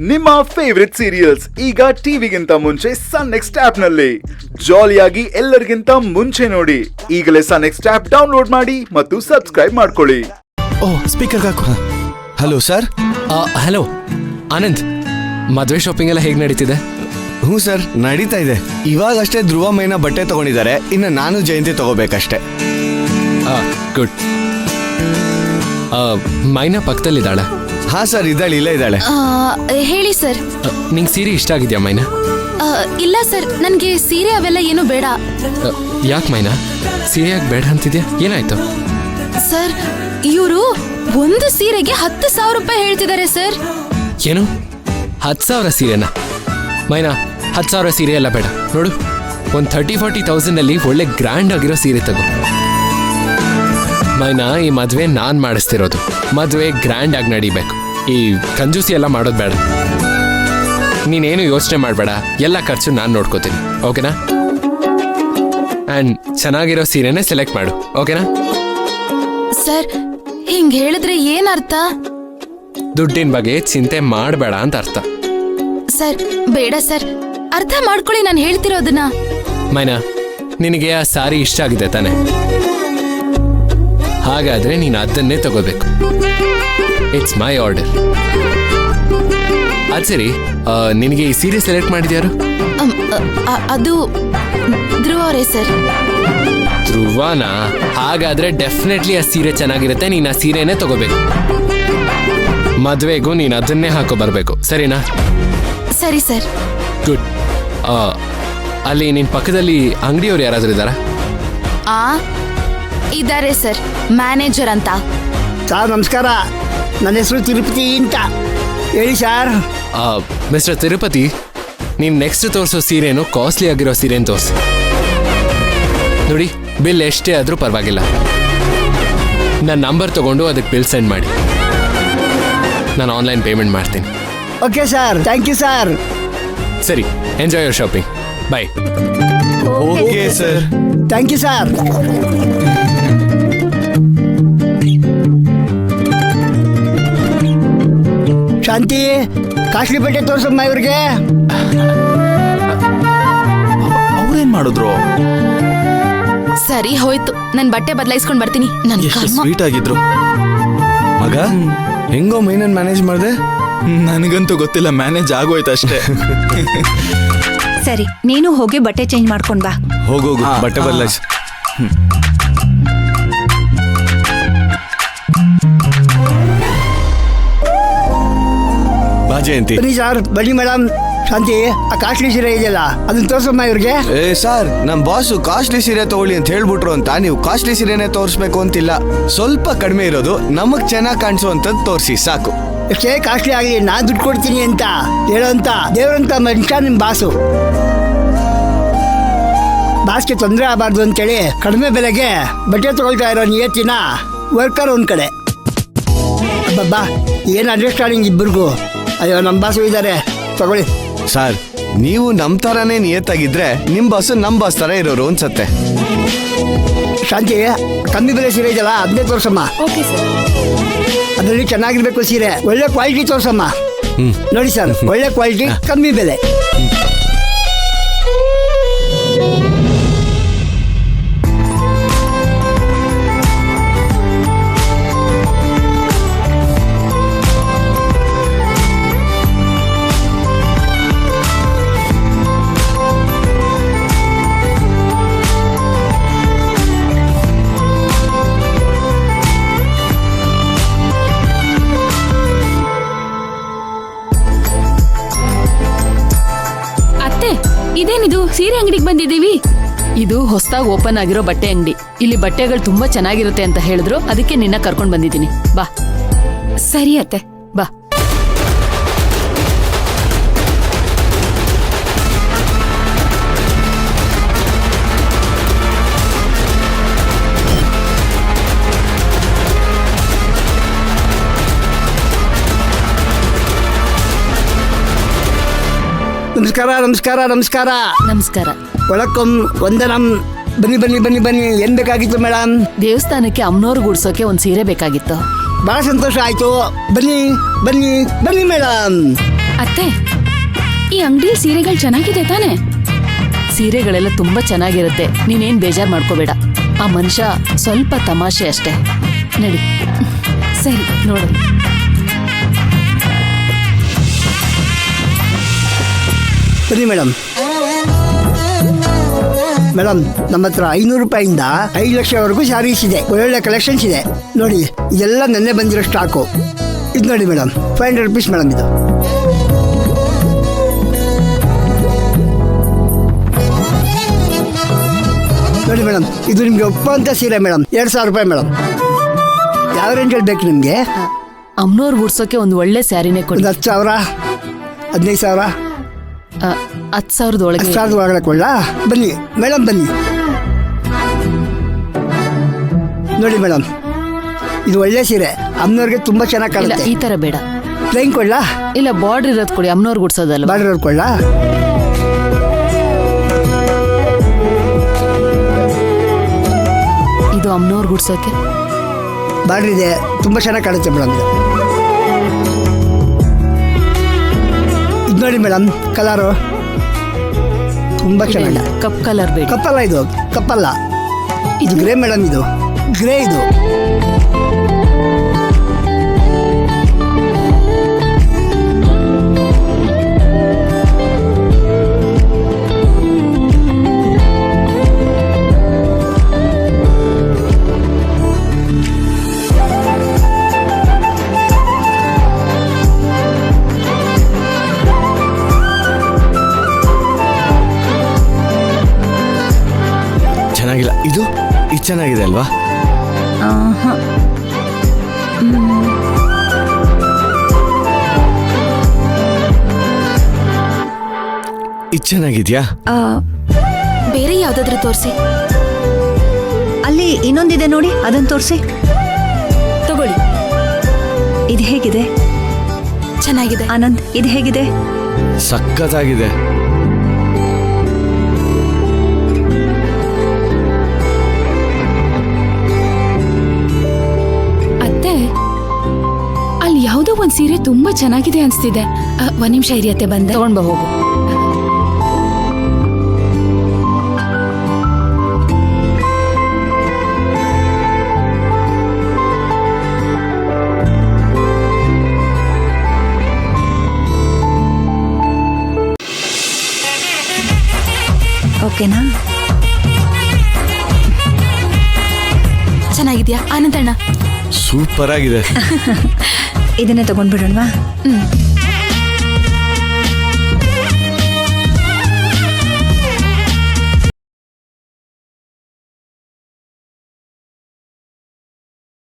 ನಿಮ್ಮ favourite serials ಈಗ ಟಿವಿಗಿಂತ ಮುಂಚೆ ಸನ್ ನೆಕ್ಸ್ಟ್ ಆಪ್ ನಲ್ಲಿ ಜಾಲಿಯಾಗಿ ಎಲ್ಲರಿಗಿಂತ ಮುಂಚೆ ನೋಡಿ. ಈಗಲೇ ಸನ್ ನೆಕ್ಸ್ಟ್ ಆಪ್ ಡೌನ್ಲೋಡ್ ಮಾಡಿ ಮತ್ತು ಸಬ್ಸ್ಕ್ರೈಬ್ ಮಾಡ್ಕೊಳ್ಳಿ. ಸ್ಪೀಕರ್ ಹಾಕು. Hello sir. ಹಲೋ ಆನಂದ್, ಮದುವೆ ಶಾಪಿಂಗ್ ಎಲ್ಲ ಹೇಗೆ ನಡೀತಿದೆ? ಹ್ಞೂ ಸರ್, ನಡೀತಾ ಇದೆ. ಇವಾಗಷ್ಟೇ ಧ್ರುವ ಮೈನ ಬಟ್ಟೆ ತಗೊಂಡಿದ್ದಾರೆ, ಇನ್ನು ನಾನು ಜಯಂತಿ ತಗೋಬೇಕಷ್ಟೆ. ಗುಡ್. ಮೈನಾ ಪಕ್ಕದಲ್ಲಿದ್ದಾಳೆ? ಹಾ ಸರ್, ಇಲ್ಲೇ ಇದ್ದಾಳೆ. ಹೇಳಿ ಸರ್. ನಿಂಗೆ ಸೀರೆ ಇಷ್ಟ ಆಗಿದ್ಯಾ ಮೈನಾ? ಇಲ್ಲ ಸರ್, ನನಗೆ ಸೀರೆ ಅವೆಲ್ಲ ಏನು ಬೇಡ. ಯಾಕೆ ಮೈನಾ, ಸೀರೆ ಯಾಕೆ ಬೇಡ ಅಂತಿದ್ಯಾ? ಏನಾಯ್ತು? ಸರ್, ಇವರು ಒಂದು ಸೀರೆಗೆ 10,000 ರೂಪಾಯಿ ಹೇಳ್ತಿದ್ದಾರೆ ಸರ್. ಏನು 10,000 ಸೀರೆನಾ? ಮೈನಾ, 10,000 ಸೀರೆ ಎಲ್ಲ ಬೇಡ. ನೋಡು, ಒಂದು 30-40,000 ಒಳ್ಳೆ ಗ್ರ್ಯಾಂಡ್ ಆಗಿರೋ ಸೀರೆ ತಗೋ. ಮೈನಾ, ಈ ಮದುವೆ ನಾನು ಮಾಡಿಸ್ತಿರೋದು. ಮದುವೆ ಗ್ರ್ಯಾಂಡ್ ಆಗಿ ನಡಿಬೇಕು. ಈ ಕಂಜೂಸಿ ಎಲ್ಲ ಮಾಡೋದು ಬೇಡ. ನೀನೇನು ಯೋಚನೆ ಮಾಡಬೇಡ, ಎಲ್ಲ ಖರ್ಚು ನಾನು ನೋಡ್ಕೋತೀನಿ. ಓಕೆನಾ? ಆ್ಯಂಡ್ ಚೆನ್ನಾಗಿರೋ ಸೀರೆನೇ ಸೆಲೆಕ್ಟ್ ಮಾಡು. ಓಕೆನಾ? ಸರ್, ಹಿಂಗ್ ಹೇಳಿದ್ರೆ ಏನರ್ಥ? ದುಡ್ಡಿನ ಬಗ್ಗೆ ಚಿಂತೆ ಮಾಡಬೇಡ ಅಂತ ಅರ್ಥ. ಸರ್, ಬೇಡ ಸರ್, ಅರ್ಥ ಮಾಡ್ಕೊಳ್ಳಿ ನಾನು ಹೇಳ್ತಿರೋದನ್ನ. ಮೈನಾ, ನಿನಗೆ ಆ ಸಾರಿ ಇಷ್ಟ ಆಗಿದೆ ತಾನೆ? ಹಾಗಾದ್ರೆ ನೀನು ಅದನ್ನೇ ತಗೋಬೇಕು. It's my order. ಅದು ಸರಿ, ನಿನಗೆ ಈ ಸೀರೆ ಸೆಲೆಕ್ಟ್ ಮಾಡಿದ್ಯಾರು? ಅದು ಧ್ರುವ ಅವರೇ ಸರ್. ಧ್ರುವನಾ? ಹಾಗಾದ್ರೆ ಡೆಫಿನೆಟ್ಲಿ ಆ ಸೀರೆ ಚೆನ್ನಾಗಿರುತ್ತೆ. ನೀನು ಆ ಸೀರೆನೇ ತಗೋಬೇಕು. ಮದುವೆಗೂ ನೀನು ಅದನ್ನೇ ಹಾಕೋ ಬರಬೇಕು. ಸರಿನಾ? ಸರಿ ಸರ್. ಗುಡ್. ಅಲ್ಲಿ ನಿನ್ನ ಪಕ್ಕದಲ್ಲಿ ಅಂಗಡಿಯವ್ರು ಯಾರಾದ್ರೂ ಇದ್ದಾರಾ? ಇದ್ದಾರೆ ಸರ್, ಮ್ಯಾನೇಜರ್ ಅಂತ. ಸರ್ ನಮಸ್ಕಾರ, ನನ್ನ ಹೆಸರು ತಿರುಪತಿ ಅಂತ. ಹೇಳಿ ಸರ್. ಮಿಸ್ಟರ್ ತಿರುಪತಿ, ನೀನು ನೆಕ್ಸ್ಟ್ ತೋರಿಸೋ ಸೀರೆನು ಕಾಸ್ಟ್ಲಿ ಆಗಿರೋ ಸೀರೆನ ತೋರಿಸಿ. ನೋಡಿ, ಬಿಲ್ ಎಷ್ಟೇ ಆದರೂ ಪರವಾಗಿಲ್ಲ. ನನ್ನ ನಂಬರ್ ತಗೊಂಡು ಅದಕ್ಕೆ ಬಿಲ್ ಸೆಂಡ್ ಮಾಡಿ. ನಾನು ಆನ್ಲೈನ್ ಪೇಮೆಂಟ್ ಮಾಡ್ತೀನಿ. Okay sir, thank you sir. ಸರಿ, enjoy your shopping. Bye. Okay sir. Thank you sir. Shanti, costly ಬಟ್ಟೆ ತೋರ್ಸಮ್ಮ ಇವ್ರಿಗೆ. ಅವ್ರೇನ್ ಮಾಡಿದ್ರು? ಸರಿ ಹೋಯ್ತು, ನನ್ ಬಟ್ಟೆ ಬದಲಾಯಿಸ್ಕೊಂಡ್ ಬರ್ತೀನಿ. ಸ್ವೀಟ್ ಆಗಿದ್ರು. ಮಗ, ಹೆಂಗೋ ಮೈನನ್ ಮ್ಯಾನೇಜ್ ಮಾಡಿದೆ? ನನಗಂತೂ ಗೊತ್ತಿಲ್ಲ, ಮ್ಯಾನೇಜ್ ಆಗೋಯ್ತು ಅಷ್ಟೇ. ಸರಿ, ನೀನು ಹೋಗಿ ಬಟ್ಟೆ ಚೇಂಜ್ ಮಾಡ್ಕೊಂಡ್ ಬಾ. ಹೋಗೋಗು, ಬಟ್ಟೆ ಬದಲಾಯಿಸಿ. ಬಾ ಜಯಂತಿ. ಬನ್ನಿ ಸರ್, ಬನ್ನಿ ಮೇಡಮ್. ಶಾಂತಿ, ಆ ಕಾಸ್ಟ್ಲಿ ಸೀರೆ ಇದೆಯಲ್ಲ ಅದನ್ನ ತೋರ್ಸಮ್ಮ ಇವ್ರಿಗೆ. ಸರ್, ನಮ್ ಬಾಸು ಕಾಸ್ಟ್ಲಿ ಸೀರೆ ತಗೊಳ್ಳಿ ಅಂತ ಹೇಳ್ಬಿಟ್ರು ಅಂತ ನೀವು ಕಾಸ್ಟ್ಲಿ ಸೀರೆನೆ ತೋರಿಸ್ಬೇಕು ಅಂತಿಲ್ಲ. ಸ್ವಲ್ಪ ಕಡಿಮೆ ಇರೋದು, ನಮಗ್ ಚೆನ್ನಾಗಿ ಕಾಣಿಸುವಂತದ್ದು ತೋರಿಸಿ ಸಾಕು. ಎಷ್ಟೇ ಕಾಸ್ಟ್ಲಿ ಆಗಲಿ ನಾನ್ ದುಡ್ಡು ಕೊಡ್ತೀನಿ ಅಂತ ಹೇಳೋಂತ ದೇವ್ರಂತ ಮನುಷ್ಯ ನಿಮ್ ಬಾಸು. ಬಾಸ್ಗೆ ತೊಂದರೆ ಆಗಬಾರ್ದು ಅಂತೇಳಿ ಕಡಿಮೆ ಬೆಲೆಗೆ ಬಟ್ಟೆ ತಗೊಳ್ತಾ ಇರೋ ನಿಯತ್ತಿನ ವರ್ಕರ್ ಒಂದ್ ಕಡೆ. ಬಾ, ಏನು ಅಂಡರ್ಸ್ಟ್ಯಾಂಡಿಂಗ್ ಇಬ್ಬರಿಗೂ. ಅಯ್ಯೋ, ನಮ್ಮ ಬಾಸು ಇದ್ದಾರೆ, ತಗೊಳ್ಳಿ. ಸರ್, ನೀವು ನಮ್ ತರಾನೇ ನಿಯತ್ತಾಗಿದ್ರೆ ನಿಮ್ ಬಾಸು ನಮ್ ಬಾಸ್ ತರ ಇರೋರು ಅನ್ಸತ್ತೆ. ಶಾಂತಿ, ಕಮ್ಮಿ ಬೆಲೆ ಸೀರೆ ಇದೆಯಲ್ಲ ಅದನ್ನೇ ತೋರ್ಸಮ್ಮ. Okay sir. ಅದರಲ್ಲಿ ಚೆನ್ನಾಗಿರ್ಬೇಕು ಸೀರೆ, ಒಳ್ಳೆ ಕ್ವಾಲಿಟಿ ತೋರ್ಸಮ್ಮ. ನೋಡಿ ಸರ್, ಒಳ್ಳೆ ಕ್ವಾಲಿಟಿ, ಕಮ್ಮಿ ಬೆಲೆ. ಇದೇನಿದು, ಸೀರೆ ಅಂಗಡಿಗೆ ಬಂದಿದ್ದೀವಿ. ಇದು ಹೊಸದಾಗಿ ಓಪನ್ ಆಗಿರೋ ಬಟ್ಟೆ ಅಂಗಡಿ. ಇಲ್ಲಿ ಬಟ್ಟೆಗಳು ತುಂಬಾ ಚೆನ್ನಾಗಿರುತ್ತೆ ಅಂತ ಹೇಳಿದ್ರು, ಅದಕ್ಕೆ ನಿನ್ನ ಕರ್ಕೊಂಡ್ ಬಂದಿದ್ದೀನಿ. ಬಾ. ಸರಿ ಅತ್ತೆ, ಬಾ. ನಮಸ್ಕಾರ ನಮಸ್ಕಾರ ನಮಸ್ಕಾರ ನಮಸ್ಕಾರ. ಒಳಕ್ಕಂ ವಂದನಂ. ಬನ್ನಿ ಬನ್ನಿ ಬನ್ನಿ ಬನ್ನಿ. ಏನ್ ಬೇಕಾಗಿತ್ತು ಮೇಡಮ್? ದೇವಸ್ಥಾನಕ್ಕೆ ಅಮ್ಮನವ್ರು ಗುಡ್ಸೋಕೆ ಒಂದ್ ಸೀರೆ ಬೇಕಾಗಿತ್ತು. ಬಹಳ ಸಂತೋಷ ಆಯ್ತು. ಬನ್ನಿ ಬನ್ನಿ ಬನ್ನಿ ಮೇಡಮ್. ಅತ್ತೆ, ಈ ಅಂಗಡಿಯಲ್ಲಿ ಸೀರೆಗಳು ಚೆನ್ನಾಗಿದೆ ತಾನೆ? ಸೀರೆಗಳೆಲ್ಲ ತುಂಬಾ ಚೆನ್ನಾಗಿರುತ್ತೆ, ನೀನೇನ್ ಬೇಜಾರ್ ಮಾಡ್ಕೋಬೇಡ. ಆ ಮನುಷ್ಯ ಸ್ವಲ್ಪ ತಮಾಷೆ ಅಷ್ಟೇ. ನಡಿ. ಸರಿ. ನೋಡು. ಬನ್ನಿ ಮೇಡಮ್. ಮೇಡಮ್, ನಮ್ಮ ಹತ್ರ 500 ರೂಪಾಯಿಂದ 5 ಲಕ್ಷವರೆಗೂ ಸ್ಯಾರೀಸ್ ಇದೆ. ಒಳ್ಳೊಳ್ಳೆ ಕಲೆಕ್ಷನ್ಸ್ ಇದೆ ನೋಡಿ. ಇದೆಲ್ಲ ನೆನ್ನೆ ಬಂದಿರೋ ಸ್ಟಾಕು. ಇದು ನೋಡಿ ಮೇಡಮ್, 500 ರುಪೀಸ್ ಮೇಡಮ್ ಇದು. ನೋಡಿ ಮೇಡಮ್, ಇದು ನಿಮಗೆ ಒಪ್ಪಂತ ಸೀರೆ ಮೇಡಮ್. 2000 ರೂಪಾಯಿ ಮೇಡಮ್. ಯಾವ ರೇಂಜಲ್ಲಿ ಬೇಕು ನಿಮಗೆ? ಅಮ್ನೋರ್ ಗುಡ್ಸೋಕೆ ಒಂದು ಒಳ್ಳೆ ಸ್ಯಾರಿನೇ ಕೊಡಿ. ಒಂದು 10,000, 15,000, 10,000 ಒಳಗೆ. 10,000 ಒಳಗಡೆ ಕೊಡಲಾ? ಬನ್ನಿ ಮೇಡಮ್, ಬನ್ನಿ ನೋಡಿ ಮೇಡಮ್, ಇದು ಒಳ್ಳೆ ಸೀರೆ. ಅಮ್ಮನವ್ರಿಗೆ ತುಂಬಾ ಚೆನ್ನಾಗಿ ಇಲ್ಲ, ಕಾಣುತ್ತೆ. ಈ ತರ ಬೇಡ. ಪ್ಲೇನ್ ಕೊಡ್ಲಾ? ಇಲ್ಲ, ಬಾರ್ಡರ್ ಇರೋದು ಕೊಡಿ. ಅಮ್ನೋರ್ ಗುಡ್ಸೋದಲ್ಲ. ಬಾರ್ಡರ್ ಕೊಡ್ಲಾ? ಇದು ಅಮ್ನೋರ್ ಗುಡ್ಸೋಕೆ. ಬಾರ್ಡರ್ ಇದೆ, ತುಂಬಾ ಚೆನ್ನಾಗಿ ಕಾಣುತ್ತೆ ಮೇಡಮ್. ಇದು ನೋಡಿ ಮೇಡಮ್, ಕಲರು ತುಂಬಾ ಚೆನ್ನಾಗಿದೆ. ಕಪ್ ಕಲರ್ ಬೇಡ. ಕಪ್ಪಲ್ಲ, ಇದು ಕಪ್ಪಲ್ಲ, ಇದು ಗ್ರೇ ಮೇಡಮ್. ಇದು ಗ್ರೇ. ಇದು ಚೆನ್ನಾಗಿಲ್ಲ. ಇದು ಚೆನ್ನಾಗಿದೆ ಅಲ್ವಾ? ಇದು ಚೆನ್ನಾಗಿದ್ಯಾ? ಬೇರೆ ಯಾವ್ದಾದ್ರು ತೋರಿಸಿ. ಅಲ್ಲಿ ಇನ್ನೊಂದಿದೆ ನೋಡಿ, ಅದನ್ನ ತೋರಿಸಿ. ತಗೊಳ್ಳಿ. ಇದು ಹೇಗಿದೆ? ಚೆನ್ನಾಗಿದೆ. ಆನಂದ್, ಇದು ಹೇಗಿದೆ? ಸಖತ್ತಾಗಿದೆ. ಅತ್ತೆ, ಅಲ್ಲಿ ಯಾವುದೋ ಒಂದ್ ಸೀರೆ ತುಂಬಾ ಚೆನ್ನಾಗಿದೆ ಅನ್ಸ್ತಿದೆ. ಒಂದ್ ನಿಮಿಷ ಇರಿ ಅತ್ತೆ, ಬಂದೆ. ತಗೊಂಡ್ ಬಾ, ಹೋಗು. ಓಕೆನಾ? ಚೆನ್ನಾಗಿದ್ಯಾ ಆನಂದಣ್ಣ? ಸೂಪರ್ ಆಗಿದೆ. ಇದನ್ನೇ ತಗೊಂಡ್ಬಿಡೋಣವಾ?